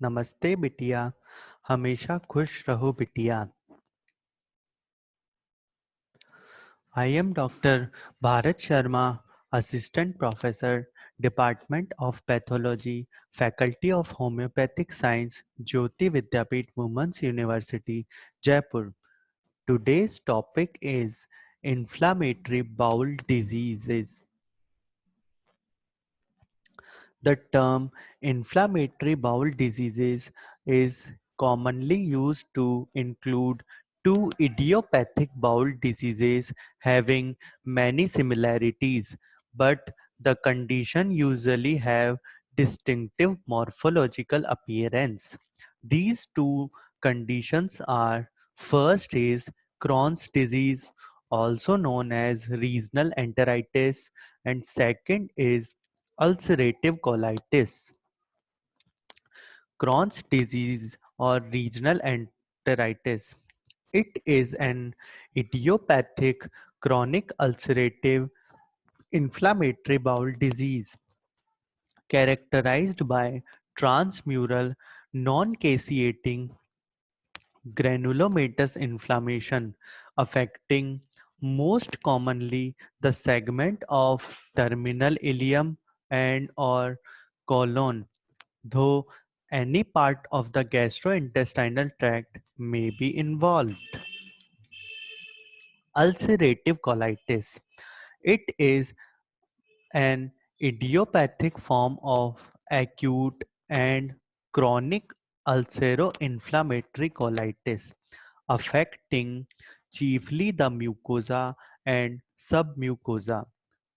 नमस्ते बिटिया। हमेशा खुश रहो बिटिया। I am Dr. Bharat Sharma, Assistant Professor, Department of Pathology, Faculty of Homeopathic Science, Jyoti Vidyapeeth Women's University, Jaipur. Today's topic is inflammatory bowel diseases. The term inflammatory bowel diseases is commonly used to include two idiopathic bowel diseases having many similarities, but the condition usually have distinctive morphological appearance. These two conditions are: first is Crohn's disease, also known as regional enteritis, and second is ulcerative colitis. Crohn's disease or regional enteritis. It is an idiopathic chronic ulcerative inflammatory bowel disease characterized by transmural non-caseating granulomatous inflammation affecting most commonly the segment of terminal ileum and or colon, though any part of the gastrointestinal tract may be involved. Ulcerative colitis. It is an idiopathic form of acute and chronic ulcero-inflammatory colitis affecting chiefly the mucosa and submucosa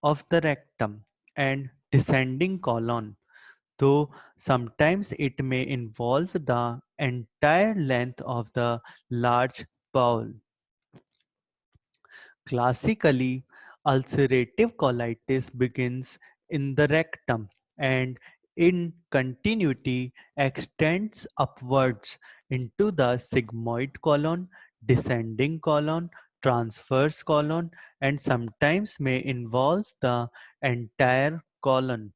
of the rectum and descending colon, though sometimes it may involve the entire length of the large bowel. Classically, ulcerative colitis begins in the rectum and in continuity extends upwards into the sigmoid colon, descending colon, transverse colon, and sometimes may involve the entire colon.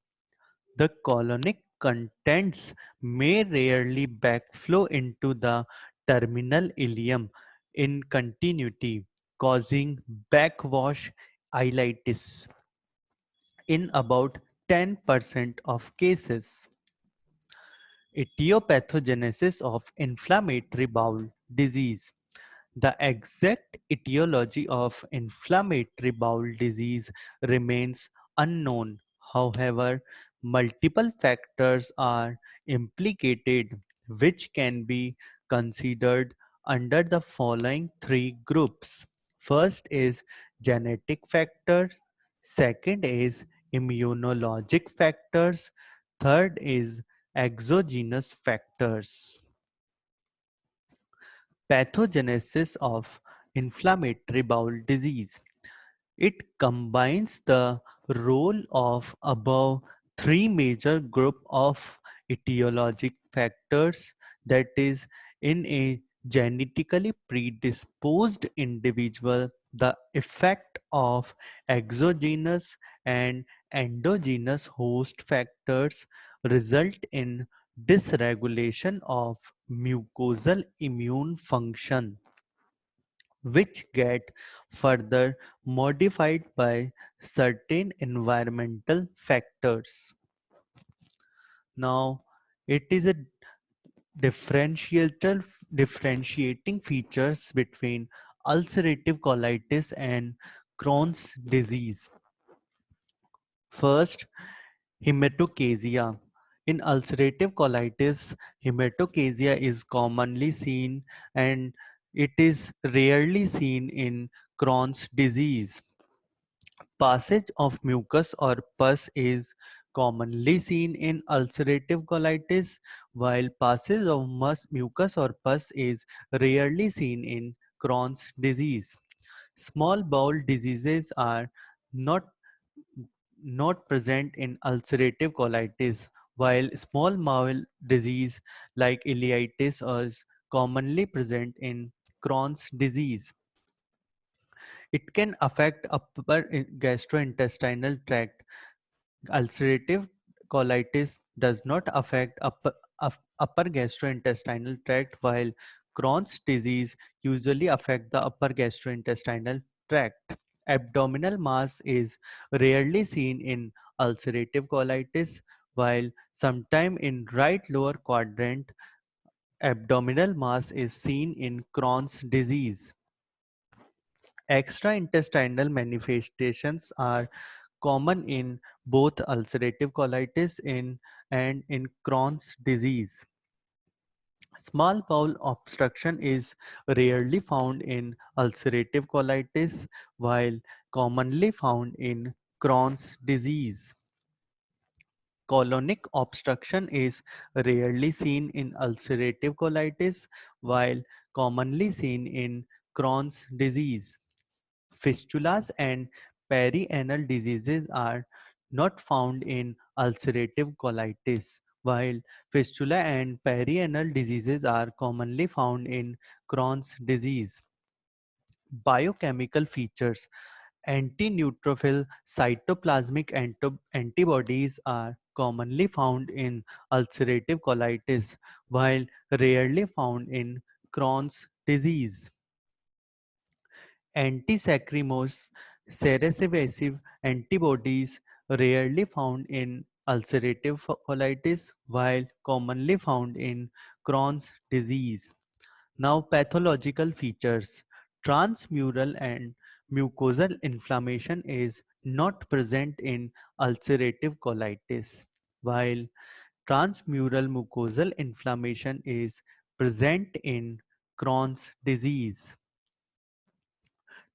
The colonic contents may rarely backflow into the terminal ileum in continuity, causing backwash ileitis in about 10% of cases. Etiopathogenesis of inflammatory bowel disease. The exact etiology of inflammatory bowel disease remains unknown. However, multiple factors are implicated which can be considered under the following three groups. First is genetic factors, second is immunologic factors, third is exogenous factors. Pathogenesis of inflammatory bowel disease. It combines the role of above three major group of etiologic factors, that is, in a genetically predisposed individual, the effect of exogenous and endogenous host factors result in dysregulation of mucosal immune function, which get further modified by certain environmental factors. Now, it is a differentiating features between ulcerative colitis and Crohn's disease. First, hematochezia. In ulcerative colitis, hematochezia is commonly seen and it is rarely seen in Crohn's disease. Passage of mucus or pus is commonly seen in ulcerative colitis, while passage of mucus or pus is rarely seen in Crohn's disease. Small bowel diseases are not not present in ulcerative colitis, while small bowel disease like ileitis is commonly present in Crohn's disease. It can affect upper gastrointestinal tract. Ulcerative colitis does not affect upper gastrointestinal tract, while Crohn's disease usually affect the upper gastrointestinal tract. Abdominal mass is rarely seen in ulcerative colitis, while sometime in right lower quadrant abdominal mass is seen in Crohn's disease. Extraintestinal manifestations are common in both ulcerative colitis and in Crohn's disease. Small bowel obstruction is rarely found in ulcerative colitis, while commonly found in Crohn's disease. Colonic obstruction is rarely seen in ulcerative colitis, while commonly seen in Crohn's disease. Fistulas and perianal diseases are not found in ulcerative colitis, while fistula and perianal diseases are commonly found in Crohn's disease. Biochemical features. Anti-neutrophil cytoplasmic antibodies are commonly found in ulcerative colitis, while rarely found in Crohn's disease. Antisaccharides serous antibodies rarely found in ulcerative colitis while commonly found in Crohn's disease. Now pathological features. Transmural and mucosal inflammation is not present in ulcerative colitis, while transmural mucosal inflammation is present in Crohn's disease.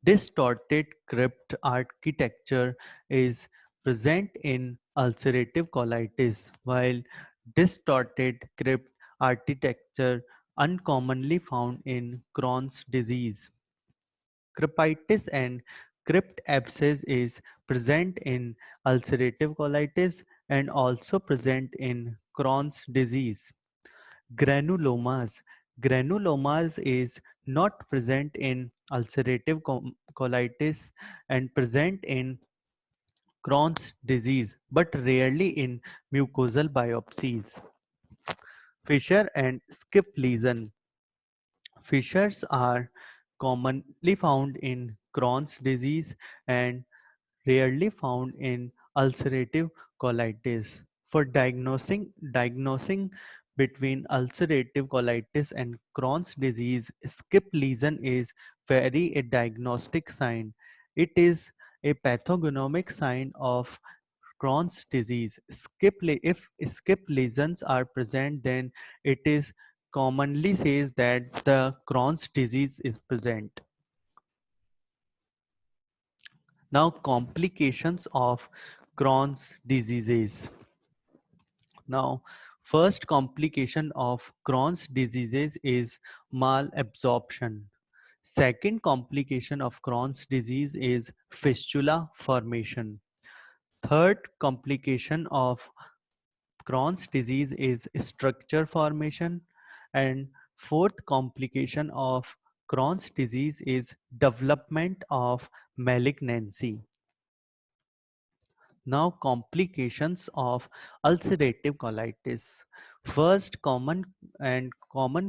Distorted crypt architecture is present in ulcerative colitis, while distorted crypt architecture uncommonly found in Crohn's disease. Cryptitis and crypt abscess is present in ulcerative colitis and also present in Crohn's disease. Granulomas. Granulomas is not present in ulcerative colitis and present in Crohn's disease, but rarely in mucosal biopsies. Fissure and skip lesion. Fissures are commonly found in Crohn's disease and rarely found in ulcerative colitis. For diagnosing between ulcerative colitis and Crohn's disease, skip lesion is very a diagnostic sign. It is a pathognomonic sign of Crohn's disease. If skip lesions are present, then it is commonly says that the Crohn's disease is present. Now, complications of Crohn's diseases. Now, first complication of Crohn's diseases is malabsorption. Second complication of Crohn's disease is fistula formation. Third complication of Crohn's disease is structure formation. And fourth complication of Crohn's disease is development of malignancy. Now, complications of ulcerative colitis. First common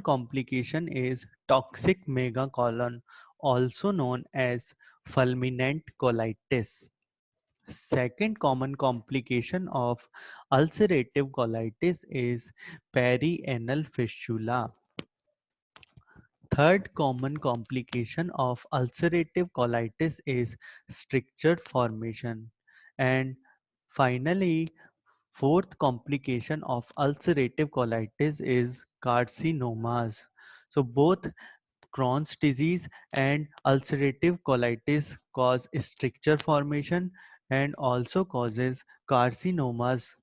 complication is toxic megacolon, also known as fulminant colitis. Second common complication of ulcerative colitis is perianal fistula. Third common complication of ulcerative colitis is stricture formation. And finally, fourth complication of ulcerative colitis is carcinomas. So both Crohn's disease and ulcerative colitis cause stricture formation and also causes carcinomas.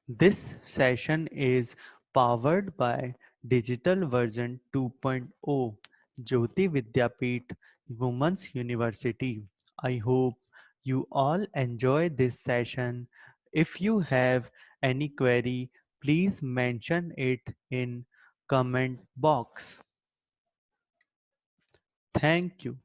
This session is powered by Digital Version 2.0 Jyoti Vidyapeeth Women's University. I hope you all enjoy this session. If you have any query, please mention it in comment box. Thank you.